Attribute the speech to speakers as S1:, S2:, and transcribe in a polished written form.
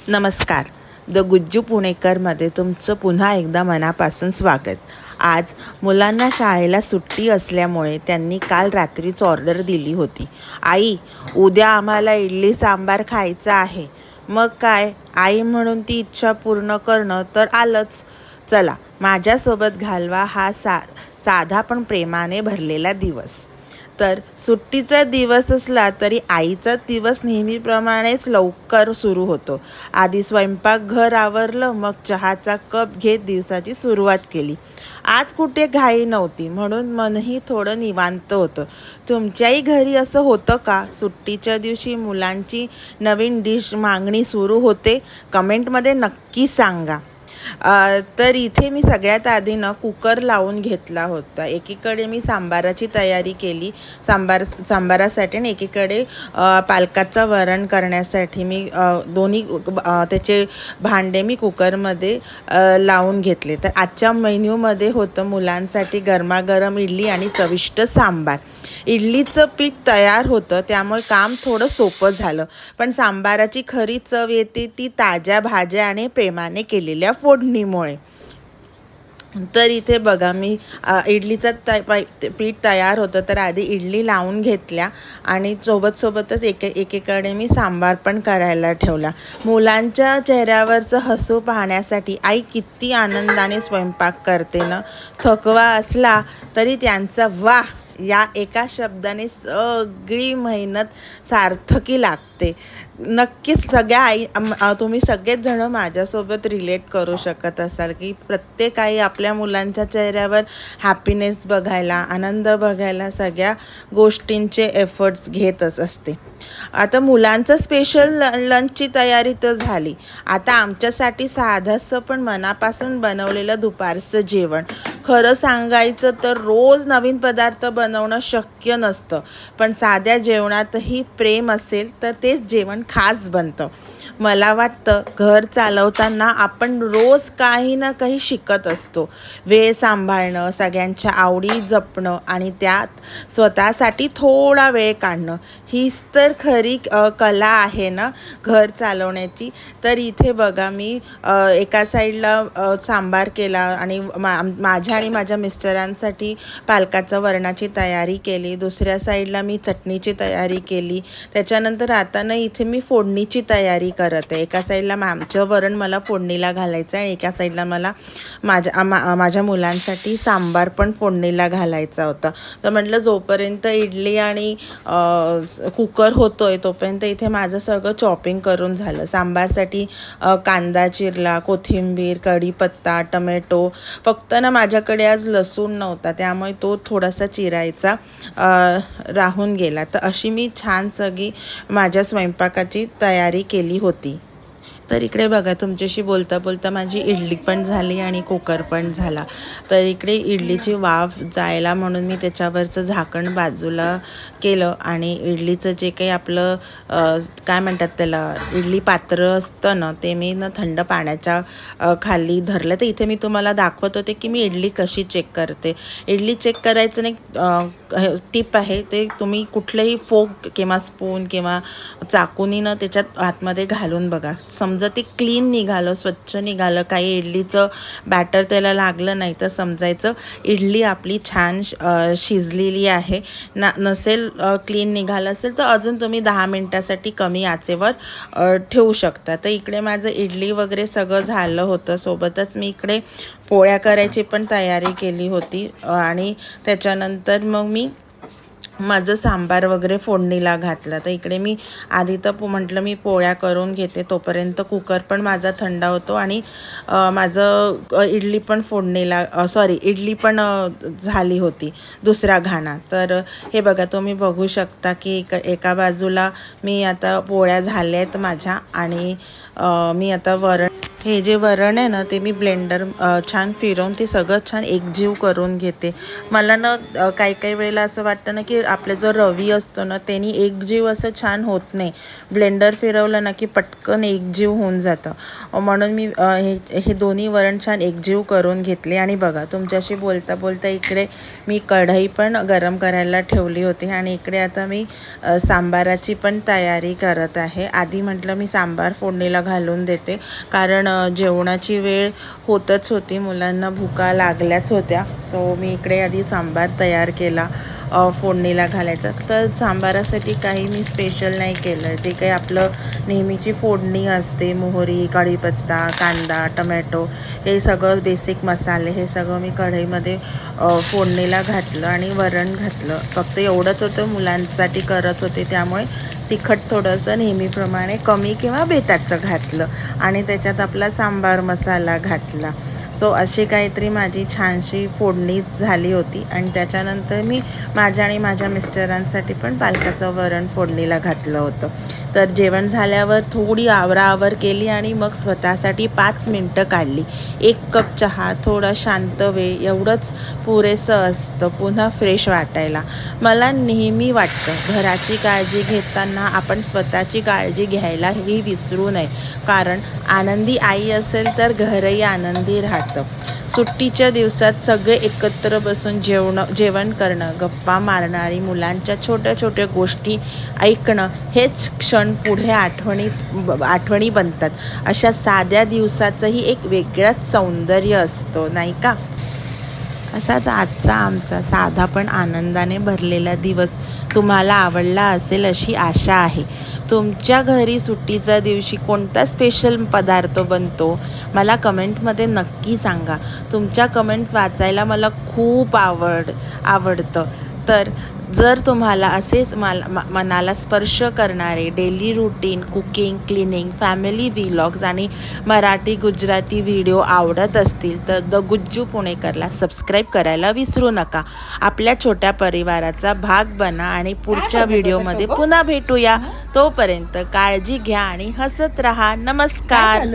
S1: नमस्कार. द गुज्जू पुणेकरमध्ये तुमचं पुन्हा एकदा मनापासून स्वागत. आज मुलांना शाळेला सुट्टी असल्यामुळे त्यांनी काल रात्रीच ऑर्डर दिली होती. आई, उद्या आम्हाला इडली सांबार खायचा आहे. मग काय, आई म्हणून ती इच्छा पूर्ण करणं तर आलंच. चला माझ्यासोबत घालवा हा साधा पण प्रेमाने भरलेला दिवस. तर सुट्टीचा दिवस असला तरी आईचा दिवस नेहमीप्रमाणेच लवकर सुरू होतो. आधी स्वयंपाकघर आवरलं, मग चहाचा कप घेत दिवसाची सुरुवात केली. आज कुठे घाई नव्हती म्हणून मनही थोडं निवांत होतं. तुमच्याही घरी असं होतं का? सुट्टीच्या दिवशी मुलांची नवीन डिश मागणी सुरू होते? कमेंटमध्ये नक्की सांगा. तर इथे मी सगळ्यात आधी कुकर लावून घेतला होता. एकीकडे मी सांबाराची तयारी केली सांबारासाठी आणि एकीकडे पालकाचं वरण करण्यासाठी मी दोन्ही त्याचे भांडे मी कुकरमध्ये लावून घेतले. तर आजच्या मेन्यूमध्ये होतं मुलांसाठी गरमागरम इडली आणि चविष्ट सांबार. इडलीचं पीठ तयार होतं त्यामुळे काम थोडं सोपं झालं, पण सांबाराची खरी चव येते ती ताज्या भाज्या आणि प्रेमाने केलेल्या फोडणीमुळे. तर इथे बघा मी इडलीचं पीठ तयार होतं तर आधी इडली लावून घेतल्या आणि सोबतच एकीकडे मी सांबार पण करायला ठेवला. मुलांच्या चेहऱ्यावरचं हसू पाहण्यासाठी आई किती आनंदाने स्वयंपाक करते ना. थकवा असला तरी त्यांचा वाह या एका शब्दाने सगळी मेहनत सार्थकी लागते. नक्कीच तुम्ही सगळेच जण माझ्यासोबत रिलेट करू शकत असाल की प्रत्येक आई आपल्या मुलांच्या चेहऱ्यावर हॅपीनेस बघायला, आनंद बघायला सगळ्या गोष्टींचे एफर्ट्स घेतच असते. आता मुलांचं स्पेशल लंचची तयारी तर झाली. आता आमच्यासाठी साधंसं पण मनापासून बनवलेलं दुपारचं जेवण. खरं सांगायचं तर रोज नवीन पदार्थ बनवणं शक्य नसतं, पण साध्या जेवणातही प्रेम असेल तर तेच जेवण खास बनतं. मला वाटतं घर चालवताना आपण रोज काही ना काही शिकत असतो. वेळ सांभाळणं, सगळ्यांच्या आवडी जपणं आणि त्यात स्वतःसाठी थोडा वेळ काढणं, हीच तर खरी कला आहे ना घर चालवण्याची. तर इथे बघा मी एका साईडला सांबार केला आणि माझ्या आणि माझ्या मिस्टरांसाठी पालकाचं वरणाची तयारी केली. दुसऱ्या साईडला मी चटणीची तयारी केली. त्याच्यानंतर आता इथे मी फोडणीची तयारी करत आहे. एका साईडला आमचं वरण मला फोडणीला घालायचं आहे आणि एका साईडला मला माझ्या मुलांसाठी सांबार पण फोडणीला घालायचा होता. तर म्हटलं जोपर्यंत इडली आणि कुकर होतोय तोपर्यंत इथे माझं सगळं चॉपिंग करून झालं. सांबारसाठी कांदा चिरला, कोथिंबीर, कढीपत्ता, टमॅटो. फक्त माझ्याकडे आज लसूण नव्हता त्यामुळे तो थोडासा चिरायचा राहून गेला. तर अशी मी छान सगळी माझ्या स्वयंपाकाची तयारी केली होती. तर इकडे बघा तुमच्याशी बोलता बोलता माझी इडली पण झाली आणि कुकर पण झाला. तर इकडे इडलीची वाफ जायला म्हणून मी त्याच्यावरचं झाकण बाजूला केलं आणि इडलीचं जे काही आपलं काय म्हणतात त्याला इडली पात्र असतं ना ते मी थंड पाण्याच्या खाली धरलं. तर इथे मी तुम्हाला दाखवत होते की मी इडली कशी चेक करते. इडली चेक करायचं नाही टिप आहे ते तुम्ही कुठलेही फोक किंवा स्पून किंवा चाकूनी त्याच्यात आतमध्ये घालून बघा. समजा ते क्लीन निघालं, स्वच्छ निघालं, काही इडलीचं बॅटर त्याला लागलं नाही तर समजायचं इडली आपली छान शिजलेली आहे. नसेल क्लीन निघालं असेल तर अजून तुम्ही 10 मिनटासाठी कमी आचेवर ठेवू शकता. तर इकडे माझं इडली वगैरे सगळं झालं होतं. सोबतच मी इकडे पोळ्या करायची पण तयारी केली होती आणि त्याच्यानंतर मग मी माझं सांबार वगैरे फोडणीला घातलं. तर इकडे मी आधी तर म्हटलं मी पोळ्या करून घेते तोपर्यंत कुकर पण माझा थंड होतो आणि माझं इडली पण इडली पण झाली होती दुसरा घाणा. तर हे बघा तुम्ही बघू शकता की एका बाजूला मी आता पोळ्या झाल्या आहेत माझ्या आणि मी आता वरण हे जे वरण आहे ना ते मी ब्लेंडर छान फिरवून ते सगळं छान एकजीव करून घेते. मला ना काही काही वेळेला असं वाटतं ना की आपला जो रवी असतो ना त्यांनी एकजीव असं छान होत नाही. ब्लेंडर फिरवलं ना की पटकन एकजीव होऊन जातं. म्हणून मी हे दोन्ही वरण छान एकजीव करून घेतले. आणि बघा तुमच्याशी बोलता बोलता इकडे मी कढई पण गरम करायला ठेवली होती आणि इकडे आता मी सांबाराची पण तयारी करत आहे. आधी म्हटलं मी सांबार फोडणीला घालून देते, कारण जेवणाची वेळ होतच होती, मुलांना भुका लागल्याच होत्या. सो मी इकडे आधी सांबार तयार केला फोडणीला घालायचं. तर सांबारासाठी काही मी स्पेशल नाही केलं. जे काही आपलं नेहमीची फोडणी असते, मोहरी, कढीपत्ता, कांदा, टमॅटो, हे सगळं बेसिक मसाले हे सगळं मी कढईमध्ये फोडणीला घातलं आणि वरण घातलं. फक्त एवढंच होतं, मुलांसाठी करत होते त्यामुळे तिखट थोडंसं नेहमीप्रमाणे कमी किंवा बेताचं घातलं आणि त्याच्यात आपला सांबार मसाला घातला. सो अशी काहीतरी माझी छानशी फोडणी झाली होती. आणि त्याच्यानंतर मी माझ्या आणि माझ्या मिस्टरांसाठी पण पालकाचं वरण फोडणीला घातलं होतं. तर जेवण झाल्यावर थोडी आवराआवर केली आणि मग स्वतःसाठी 5 मिनटं काढली. 1 कप चहा, थोडा शांत वेळ, एवढंच पुरेसं असतं पुन्हा फ्रेश वाटायला. मला नेहमी वाटतं घराची काळजी घेताना आपण स्वतःची काळजी घ्यायलाही विसरू नये, कारण आनंदी आई असेल तर घरही आनंदी राहतं. सुट्टीच्या दिवसात सगळे एकत्र बसून जेवण करणं, गप्पा मारणं आणि मुलांच्या छोट्या छोट्या गोष्टी ऐकणं हेच क्षण पुढे आठवणी बनतात. अशा साध्या दिवसाचंही एक वेगळंच सौंदर्य असतं, नाही का? असाच आजचा आमचा साधा पण आनंदाने भरलेला दिवस तुम्हाला आवडला असेल अशी आशा आहे. तुमच्या घरी सुट्टीच्या दिवशी कोणता स्पेशल पदार्थ बनतो मला कमेंटमध्ये नक्की सांगा. तुमच्या कमेंट्स वाचायला मला खूप आवडतं. तर जर तुम्हाला असेच मनाला स्पर्श करणारे daily routine, cooking, cleaning, family vlogs आणि मराठी गुजराती व्हिडिओ आवडत असतील तर द गुज्जू पुणेकरला सबस्क्राईब करायला विसरू नका. आपल्या छोट्या परिवाराचा भाग बना आणि पुढच्या व्हिडिओमध्ये पुन्हा भेटूया. तोपर्यंत काळजी घ्या आणि हसत राहा. नमस्कार.